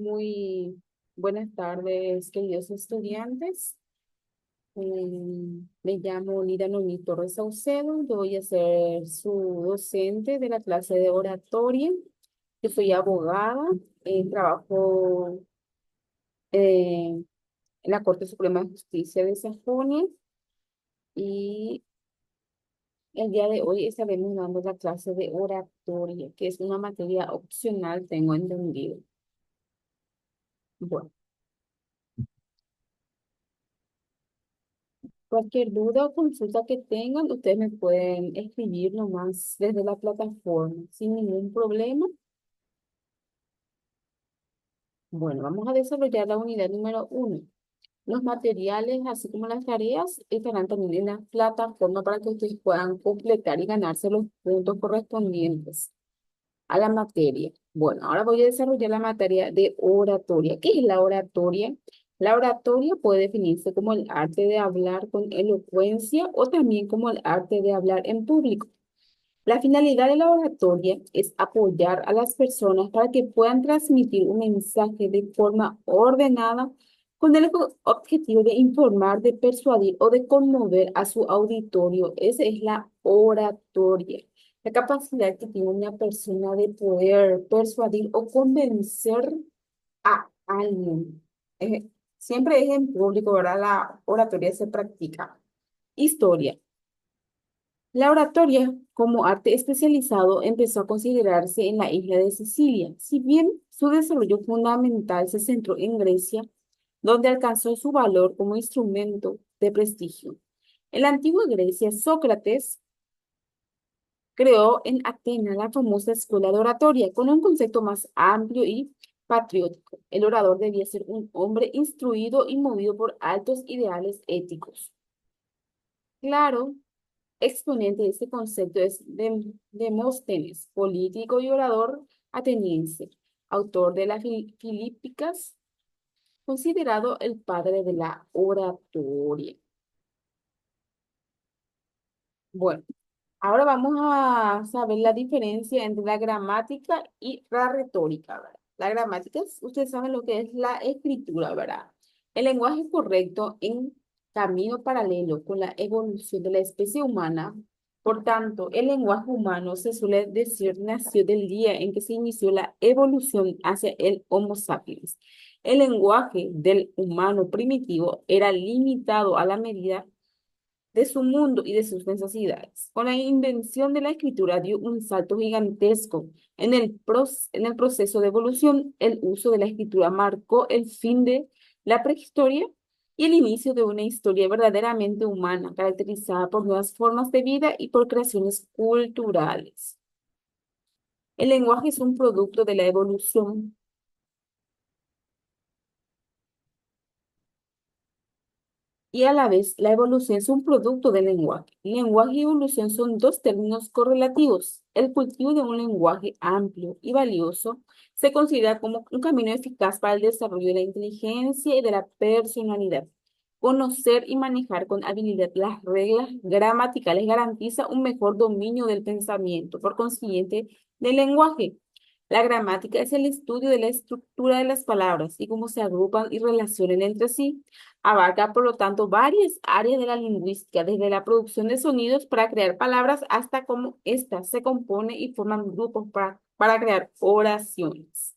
Muy buenas tardes, queridos estudiantes. Me llamo Lida Noemí Torres Saucedo. Yo voy a ser su docente de la clase de oratoria. Yo soy abogada, trabajo en la Corte Suprema de Justicia de Sajonia y el día de hoy estaremos dando la clase de oratoria, que es una materia opcional, tengo entendido. Bueno. Cualquier duda o consulta que tengan, ustedes me pueden escribir nomás desde la plataforma sin ningún problema. Bueno, vamos a desarrollar la unidad número 1. Los materiales, así como las tareas, estarán también en la plataforma para que ustedes puedan completar y ganarse los puntos correspondientes a la materia. Bueno, ahora voy a desarrollar la materia de oratoria. ¿Qué es la oratoria? La oratoria puede definirse como el arte de hablar con elocuencia o también como el arte de hablar en público. La finalidad de la oratoria es apoyar a las personas para que puedan transmitir un mensaje de forma ordenada con el objetivo de informar, de persuadir o de conmover a su auditorio. Esa es la oratoria. La capacidad que tiene una persona de poder persuadir o convencer a alguien. Siempre es en público, ¿verdad? La oratoria se practica. Historia. La oratoria, como arte especializado, empezó a considerarse en la isla de Sicilia, si bien su desarrollo fundamental se centró en Grecia, donde alcanzó su valor como instrumento de prestigio. En la antigua Grecia, Sócrates creó en Atenas la famosa escuela de oratoria, con un concepto más amplio y patriótico. El orador debía ser un hombre instruido y movido por altos ideales éticos. Claro, exponente de este concepto es Demóstenes, político y orador ateniense, autor de las Filípicas, considerado el padre de la oratoria. Bueno, ahora vamos a saber la diferencia entre la gramática y la retórica, ¿verdad? La gramática, ustedes saben lo que es la escritura, ¿verdad? El lenguaje correcto en camino paralelo con la evolución de la especie humana. Por tanto, el lenguaje humano se suele decir nació del día en que se inició la evolución hacia el Homo sapiens. El lenguaje del humano primitivo era limitado a la medida de su mundo y de sus necesidades. Con la invención de la escritura dio un salto gigantesco. En el proceso de evolución, el uso de la escritura marcó el fin de la prehistoria y el inicio de una historia verdaderamente humana, caracterizada por nuevas formas de vida y por creaciones culturales. El lenguaje es un producto de la evolución y a la vez la evolución es un producto del lenguaje. Lenguaje y evolución son dos términos correlativos. El cultivo de un lenguaje amplio y valioso se considera como un camino eficaz para el desarrollo de la inteligencia y de la personalidad. Conocer y manejar con habilidad las reglas gramaticales garantiza un mejor dominio del pensamiento, por consiguiente, del lenguaje. La gramática es el estudio de la estructura de las palabras y cómo se agrupan y relacionan entre sí. Abarca, por lo tanto, varias áreas de la lingüística, desde la producción de sonidos para crear palabras hasta cómo éstas se componen y forman grupos para crear oraciones.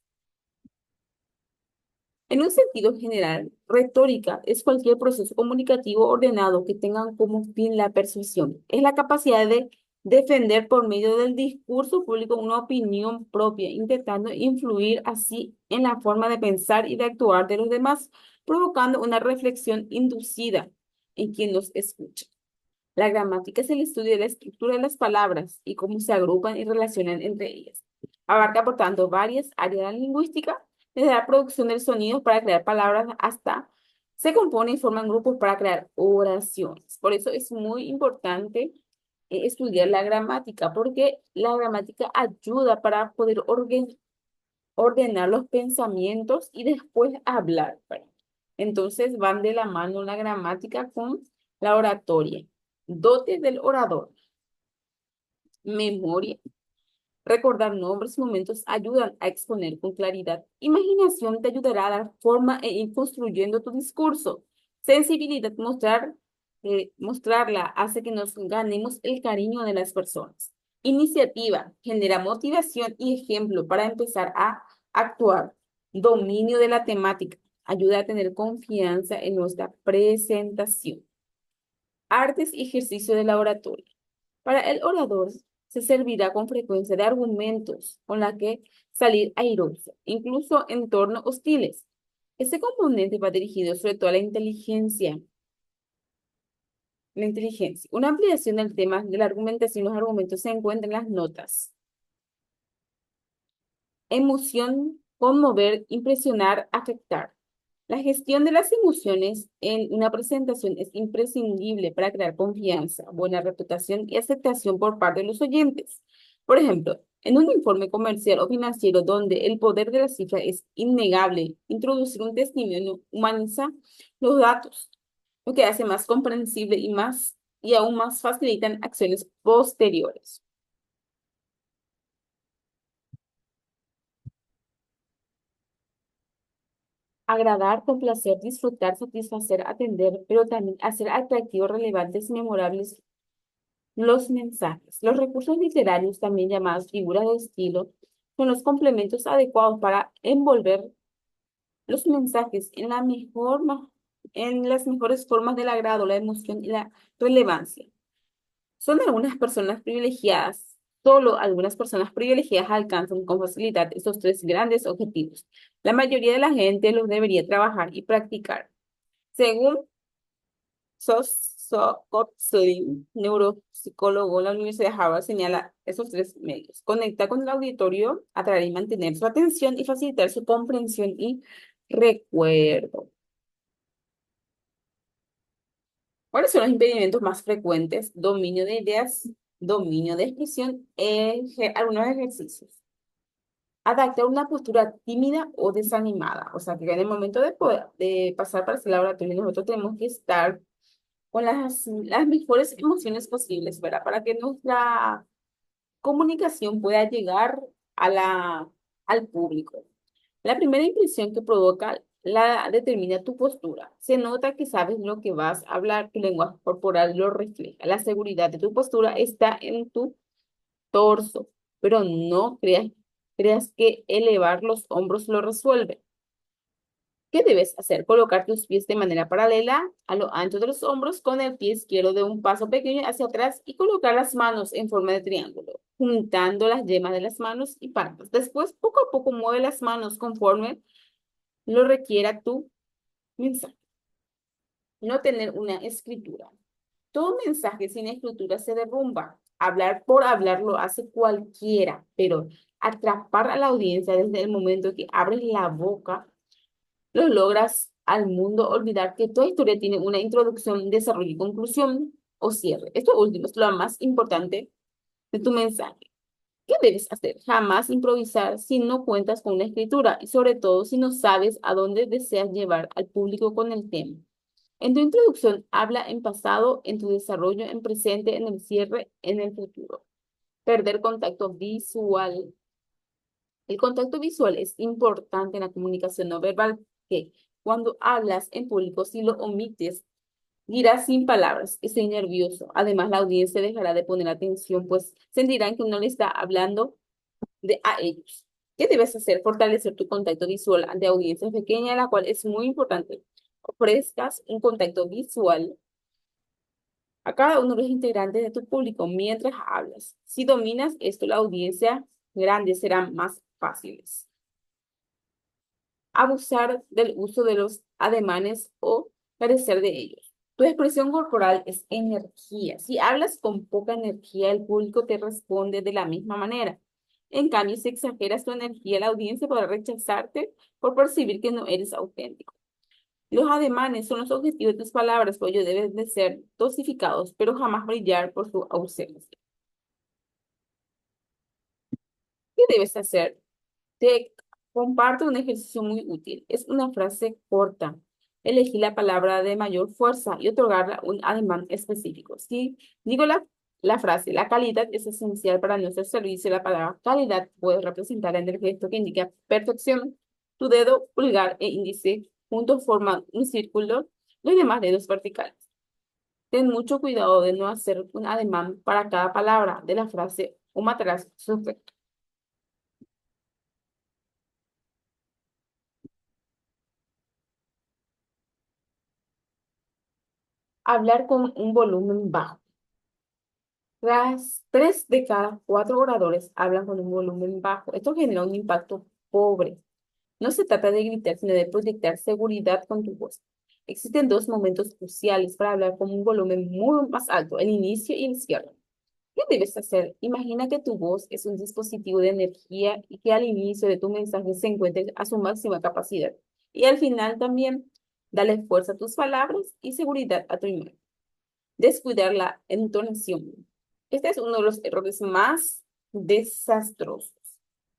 En un sentido general, retórica es cualquier proceso comunicativo ordenado que tenga como fin la persuasión. Es la capacidad de defender por medio del discurso público una opinión propia, intentando influir así en la forma de pensar y de actuar de los demás, provocando una reflexión inducida en quien los escucha. La gramática es el estudio de la estructura de las palabras y cómo se agrupan y relacionan entre ellas. Abarca, por tanto, varias áreas de la lingüística, desde la producción del sonido para crear palabras hasta se compone y forman grupos para crear oraciones. Por eso es muy importante estudiar la gramática, porque la gramática ayuda para poder ordenar los pensamientos y después hablar, ¿verdad? Entonces van de la mano la gramática con la oratoria. Dotes del orador: memoria, Recordar nombres y momentos ayudan a exponer con claridad. Imaginación te ayudará a dar forma e ir construyendo tu discurso. Sensibilidad, mostrarla hace que nos ganemos el cariño de las personas. Iniciativa, genera motivación y ejemplo para empezar a actuar. Dominio de la temática, ayuda a tener confianza en nuestra presentación. Artes y ejercicio de laboratorio. Para el orador se servirá con frecuencia de argumentos con la que salir airoso, incluso en entornos hostiles. Este componente va dirigido sobre todo a la inteligencia. La inteligencia. Una ampliación del tema de la argumentación, los argumentos se encuentran en las notas. Emoción, conmover, impresionar, afectar. La gestión de las emociones en una presentación es imprescindible para crear confianza, buena reputación y aceptación por parte de los oyentes. Por ejemplo, en un informe comercial o financiero donde el poder de la cifra es innegable, introducir un testimonio humaniza los datos, lo que hace más comprensible y aún más facilitan acciones posteriores. Agradar, complacer, disfrutar, satisfacer, atender, pero también hacer atractivos, relevantes y memorables los mensajes. Los recursos literarios, también llamados figuras de estilo, son los complementos adecuados para envolver los mensajes en las mejores formas del agrado, la emoción y la relevancia. Son algunas personas privilegiadas, solo algunas personas privilegiadas alcanzan con facilidad estos tres grandes objetivos. La mayoría de la gente los debería trabajar y practicar. Según Kotzlin, neuropsicólogo de la Universidad de Harvard, señala esos tres medios. Conectar con el auditorio, atraer y mantener su atención y facilitar su comprensión y recuerdo. ¿Cuáles son los impedimentos más frecuentes? Dominio de ideas, dominio de expresión, algunos ejercicios. Adaptar una postura tímida o desanimada. O sea, que en el momento de pasar para ese laboratorio, nosotros tenemos que estar con las mejores emociones posibles, ¿verdad? Para que nuestra comunicación pueda llegar al público. La primera impresión que provoca la determina tu postura. Se nota que sabes lo que vas a hablar, tu lenguaje corporal lo refleja. La seguridad de tu postura está en tu torso, pero no creas que elevar los hombros lo resuelve. ¿Qué debes hacer? Colocar tus pies de manera paralela a lo ancho de los hombros con el pie izquierdo de un paso pequeño hacia atrás y colocar las manos en forma de triángulo, juntando las yemas de las manos y palmas. Después, poco a poco, mueve las manos conforme lo requiera tu mensaje. No tener una escritura. Todo mensaje sin escritura se derrumba. Hablar por hablar lo hace cualquiera, pero atrapar a la audiencia desde el momento que abres la boca lo logras al mundo olvidar que toda historia tiene una introducción, desarrollo y conclusión o cierre. Esto último es lo más importante de tu mensaje. ¿Qué debes hacer? Jamás improvisar si no cuentas con una escritura y sobre todo si no sabes a dónde deseas llevar al público con el tema. En tu introducción, habla en pasado, en tu desarrollo, en presente, en el cierre, en el futuro. Perder contacto visual. El contacto visual es importante en la comunicación no verbal, que cuando hablas en público, si lo omites, dirás sin palabras, estoy nervioso. Además, la audiencia dejará de poner atención, pues sentirán que uno le está hablando a ellos. ¿Qué debes hacer? Fortalecer tu contacto visual ante audiencias pequeñas, la cual es muy importante. Ofrezcas un contacto visual a cada uno de los integrantes de tu público mientras hablas. Si dominas esto, la audiencia grande será más fáciles. Abusar del uso de los ademanes o carecer de ellos. Tu expresión corporal es energía. Si hablas con poca energía, el público te responde de la misma manera. En cambio, si exageras tu energía, la audiencia podrá rechazarte por percibir que no eres auténtico. Los ademanes son los objetivos de tus palabras, pues ellos deben de ser dosificados, pero jamás brillar por su ausencia. ¿Qué debes hacer? Te comparto un ejercicio muy útil. Es una frase corta. Elegí la palabra de mayor fuerza y otorgarla un ademán específico. Si digo la frase, la calidad es esencial para nuestro servicio. La palabra calidad puede representar en el gesto que indica perfección. Tu dedo pulgar e índice juntos forman un círculo, los demás dedos verticales. Ten mucho cuidado de no hacer un ademán para cada palabra de la frase o matarás su efecto. Hablar con un volumen bajo. Las 3 de cada 4 oradores hablan con un volumen bajo. Esto genera un impacto pobre. No se trata de gritar, sino de proyectar seguridad con tu voz. Existen dos momentos cruciales para hablar con un volumen muy más alto, el inicio y el cierre. ¿Qué debes hacer? Imagina que tu voz es un dispositivo de energía y que al inicio de tu mensaje se encuentre a su máxima capacidad. Y al final también, dale fuerza a tus palabras y seguridad a tu imagen. Descuidar la entonación. Este es uno de los errores más desastrosos.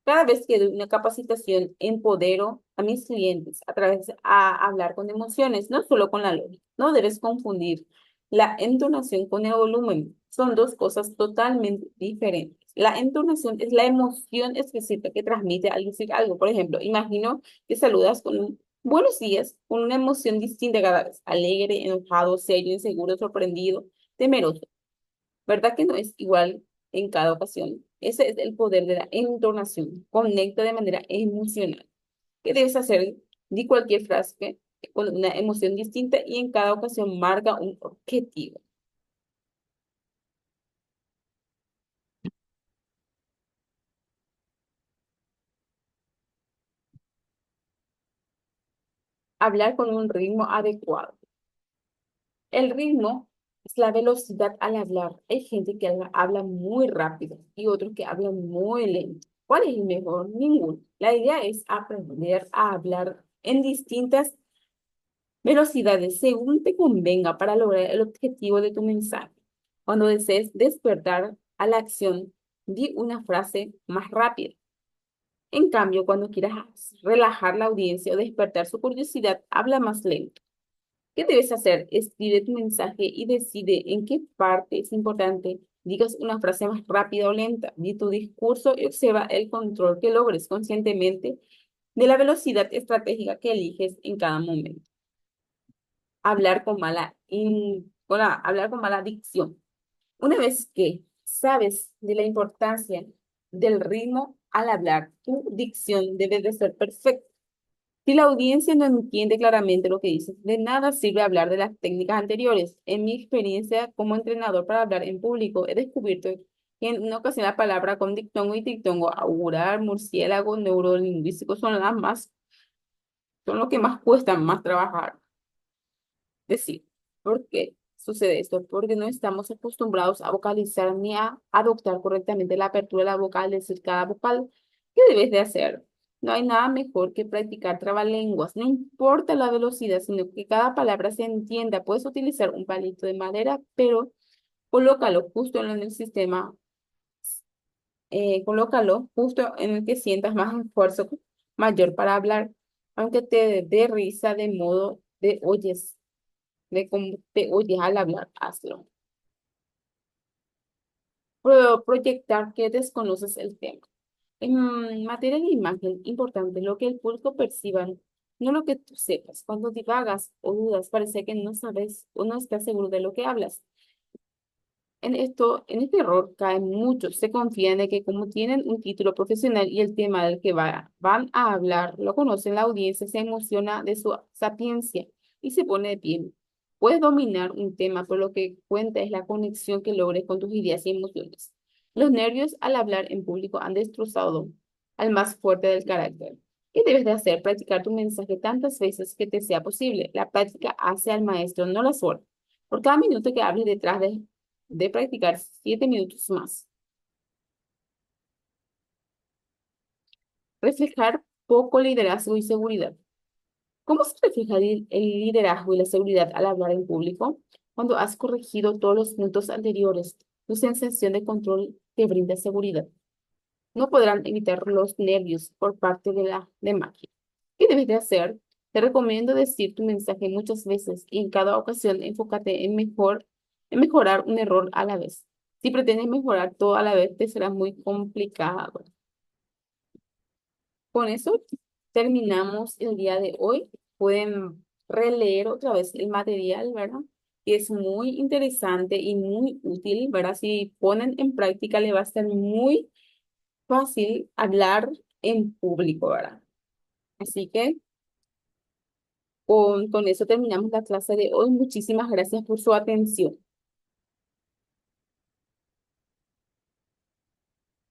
Cada vez que doy una capacitación, empodero a mis clientes a través de hablar con emociones, no solo con la lógica. No debes confundir la entonación con el volumen. Son dos cosas totalmente diferentes. La entonación es la emoción específica que transmite al decir algo. Por ejemplo, imagino que saludas con un buenos días, con una emoción distinta cada vez, alegre, enojado, serio, inseguro, sorprendido, temeroso. ¿Verdad que no es igual en cada ocasión? Ese es el poder de la entonación. Conecta de manera emocional. ¿Qué debes hacer? Di cualquier frase con una emoción distinta y en cada ocasión marca un objetivo. Hablar con un ritmo adecuado. El ritmo es la velocidad al hablar. Hay gente que habla muy rápido y otros que hablan muy lento. ¿Cuál es el mejor? Ninguno. La idea es aprender a hablar en distintas velocidades según te convenga para lograr el objetivo de tu mensaje. Cuando desees despertar a la acción, di una frase más rápida. En cambio, cuando quieras relajar la audiencia o despertar su curiosidad, habla más lento. ¿Qué debes hacer? Escribe tu mensaje y decide en qué parte es importante. Digas una frase más rápida o lenta. Di tu discurso y observa el control que logres conscientemente de la velocidad estratégica que eliges en cada momento. Hablar con mala dicción. Una vez que sabes de la importancia del ritmo al hablar, tu dicción debe de ser perfecta. Si la audiencia no entiende claramente lo que dices, de nada sirve hablar de las técnicas anteriores. En mi experiencia como entrenador para hablar en público, he descubierto que en una ocasión la palabra con dictongo y dictongo, augurar, murciélago, neurolingüístico son lo que más cuesta más trabajar. Decir, ¿por qué sucede esto? Porque no estamos acostumbrados a vocalizar ni a adoptar correctamente la apertura de la boca al decir cada vocal. ¿Qué debes de hacer? No hay nada mejor que practicar trabalenguas. No importa la velocidad, sino que cada palabra se entienda. Puedes utilizar un palito de madera, pero colócalo justo en el sistema, colócalo justo en el que sientas más esfuerzo mayor para hablar, aunque te dé risa de modo de oyes de cómo te oyes al hablar, hazlo. Proyectar que desconoces el tema. En materia de imagen, importante lo que el público perciba, no lo que tú sepas. Cuando divagas o dudas, parece que no sabes o no estás seguro de lo que hablas. En este error caen muchos. Se confían de que como tienen un título profesional y el tema del que van a hablar, lo conocen, la audiencia se emociona de su sapiencia y se pone de pie. Puedes dominar un tema, pero lo que cuenta es la conexión que logres con tus ideas y emociones. Los nervios al hablar en público han destrozado al más fuerte del carácter. ¿Qué debes de hacer? Practicar tu mensaje tantas veces que te sea posible. La práctica hace al maestro, no la suerte. Por cada minuto que hables detrás de practicar 7 minutos más. Reflejar poco liderazgo y seguridad. ¿Cómo se refleja el liderazgo y la seguridad al hablar en público? Cuando has corregido todos los puntos anteriores, tu sensación de control te brinda seguridad. No podrán evitar los nervios por parte de la de magia. ¿Qué debes de hacer? Te recomiendo decir tu mensaje muchas veces y en cada ocasión enfócate en mejorar un error a la vez. Si pretendes mejorar todo a la vez, te será muy complicado. Con eso terminamos el día de hoy. Pueden releer otra vez el material, ¿verdad? Que es muy interesante y muy útil, ¿verdad? Si ponen en práctica, le va a ser muy fácil hablar en público, ¿verdad? Así que con eso terminamos la clase de hoy. Muchísimas gracias por su atención.